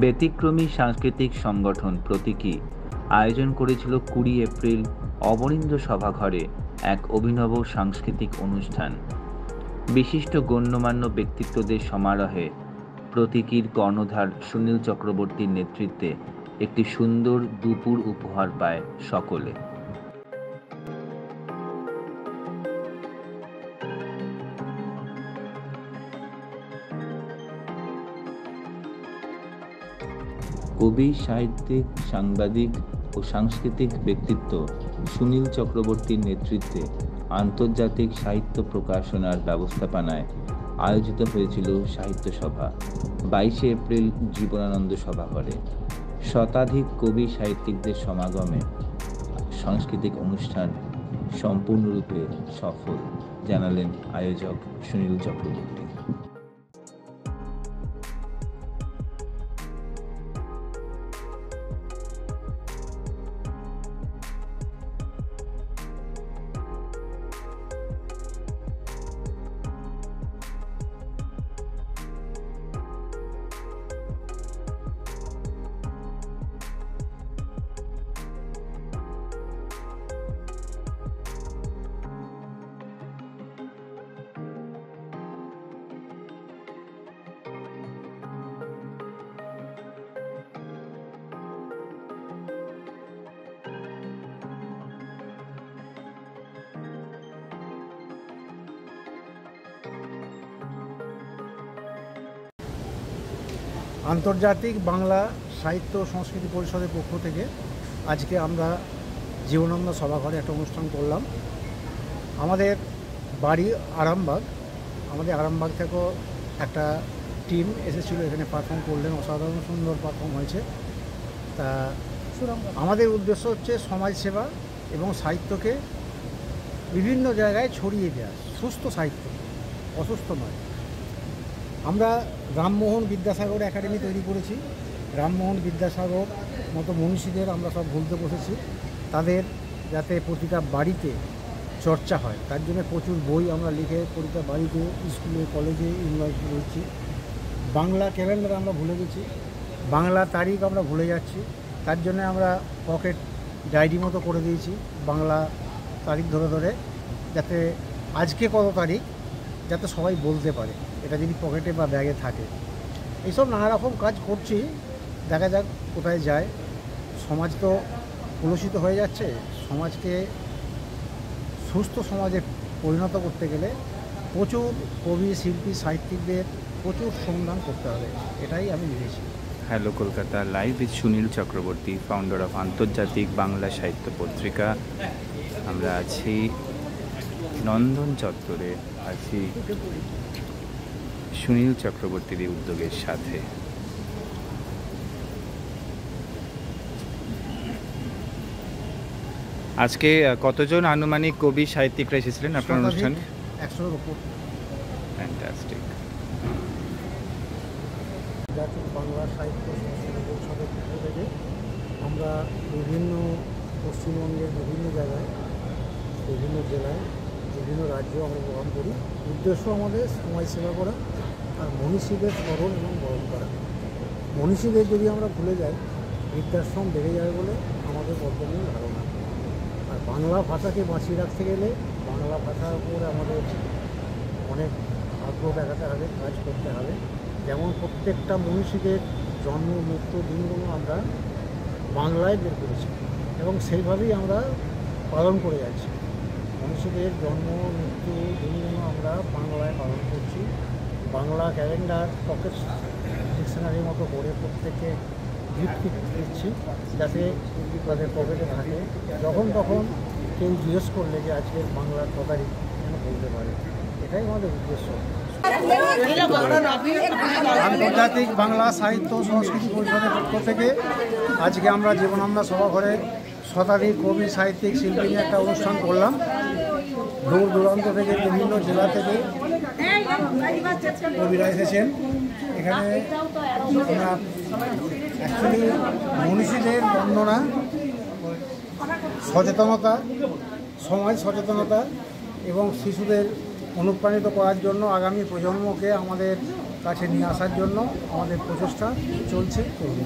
ব্যতিক্রমী সাংস্কৃতিক সংগঠন প্রতীকী আয়োজন করেছিল ২০ এপ্রিল অবনীন্দ্র সভাঘরে এক অভিনব সাংস্কৃতিক অনুষ্ঠান। বিশিষ্ট গণ্যমান্য ব্যক্তিত্বদের সমারোহে প্রতীকীর কর্ণধার সুনীল চক্রবর্তীর নেতৃত্বে একটি সুন্দর দুপুর উপহার পায় সকলে। কবি, সাহিত্যিক, সাংবাদিক ও সাংস্কৃতিক ব্যক্তিত্ব সুনীল চক্রবর্তীর নেতৃত্বে আন্তর্জাতিক সাহিত্য প্রকাশনার ব্যবস্থাপনায় আয়োজিত হয়েছিল সাহিত্য সভা ২২ এপ্রিল জীবনানন্দ সভাঘরে। শতাধিক কবি সাহিত্যিকদের সমাগমে সাংস্কৃতিক অনুষ্ঠান সম্পূর্ণরূপে সফল, জানালেন আয়োজক সুনীল চক্রবর্তী। আন্তর্জাতিক বাংলা সাহিত্য সংস্কৃতি পরিষদের পক্ষ থেকে আজকে আমরা জীবনানন্দ সভাঘরে একটা অনুষ্ঠান করলাম। আমাদের বাড়ি আরামবাগ, আমাদের আরামবাগ থেকেও একটা টিম এসেছিলো, এখানে পারফর্ম করলেন, অসাধারণ সুন্দর পারফর্ম হয়েছে। তা আমাদের উদ্দেশ্য হচ্ছে সমাজসেবা এবং সাহিত্যকে বিভিন্ন জায়গায় ছড়িয়ে দেওয়া, সুস্থ সাহিত্য, অসুস্থ নয়। আমরা রামমোহন বিদ্যাসাগর একাডেমি তৈরি করেছি। রামমোহন বিদ্যাসাগর মতো মনীষীদের আমরা সব ভুলতে বসেছি, তাদের যাতে প্রতিটা বাড়িতে চর্চা হয় তার জন্য প্রচুর বই আমরা লিখে প্রতিটা বাড়িতে, স্কুলে, কলেজে, ইউনিভার্সিটি রয়েছি। বাংলা ক্যালেন্ডার আমরা ভুলে গেছি, বাংলা তারিখ আমরা ভুলে যাচ্ছি, তার জন্য আমরা পকেট ডায়েরি মতো করে দিয়েছি বাংলা তারিখ ধরে ধরে, যাতে আজকে কত তারিখ যাতে সবাই বলতে পারে, এটা যদি পকেটে বা ব্যাগে থাকে। এইসব নানা রকম কাজ করছি, দেখা যাক কোথায় যায়। সমাজ তো কলুষিত হয়ে যাচ্ছে, সমাজকে সুস্থ সমাজে পরিণত করতে গেলে প্রচুর কবি, শিল্পী, সাহিত্যিকদের প্রচুর শ্রমদান করতে হবে, এটাই আমি ভেবেছি। Hello Kolkata live with Sunil Chakraborty, founder of আন্তর্জাতিক বাংলা সাহিত্য পত্রিকা। আমরা আছি নন্দন চত্বরে, আছি সুনীল চক্রবর্তীর এই উদ্যোগের সাথে। আজকে কতজন আনুমানিক কবি সাহিত্যিকরা এসেছিলেন আপনার অনুষ্ঠানে? 100-এর উপর। ফ্যান্টাস্টিক। জাতীয় বাংলা সাহিত্য সংস্কৃতি পরিষদের পক্ষ থেকে আমরা বিভিন্ন পশ্চিমবঙ্গের বিভিন্ন জায়গায়, বিভিন্ন জেলায়, বিভিন্ন রাজ্যে আমরা প্রোগ্রাম করি। উদ্দেশ্য আমাদের সমাজসেবা করা আর মনীষীদের স্মরণ এবং বরণ করা। মনীষীদের যদি আমরা ভুলে যাই, বৃদ্ধাশ্রম বেড়ে যাবে বলে আমাদের বর্তমান ধারণা। আর বাংলা ভাষাকে বাঁচিয়ে রাখতে গেলে বাংলা ভাষার উপরে আমাদের অনেক আগ্রহ দেখাতে হবে, কাজ করতে হবে। যেমন প্রত্যেকটা মনীষীদের জন্ম মৃত্যু দিনগুলো আমরা বাংলায় বের করেছি এবং সেইভাবেই আমরা পালন করে যাচ্ছি। মনীষীদের জন্ম মৃত্যু দিনগুলো আমরা বাংলায় পালন করছি। বাংলা ক্যালেন্ডার পকেট ডিকশনারির মতো করে প্রত্যেককে গিফট দিচ্ছি, যাতে তাদের পকেটে থাকে। যখন তখন কেউ জিজ্ঞেস করলে যে আজকের বাংলার তারিখ যেন বলতে পারে, এটাই আমাদের উদ্দেশ্য। আন্তর্জাতিক বাংলা সাহিত্য সংস্কৃতি পরিষদের পক্ষ থেকে আজকে আমরা জীবনানন্দ সভাঘরে শতাধিক কবি, সাহিত্যিক, শিল্পী নিয়ে একটা অনুষ্ঠান করলাম। দূর দূরান্ত থেকে, বিভিন্ন জেলা থেকে কবিরা এসেছেন। এখানে আমরা অ্যাকচুয়ালি মনীষীদের বর্ণনা, সচেতনতা, সমাজ সচেতনতা এবং শিশুদের অনুপ্রাণিত করার জন্য, আগামী প্রজন্মকে আমাদের কাছে নিয়ে আসার জন্য আমাদের প্রচেষ্টা চলছে, চলবে।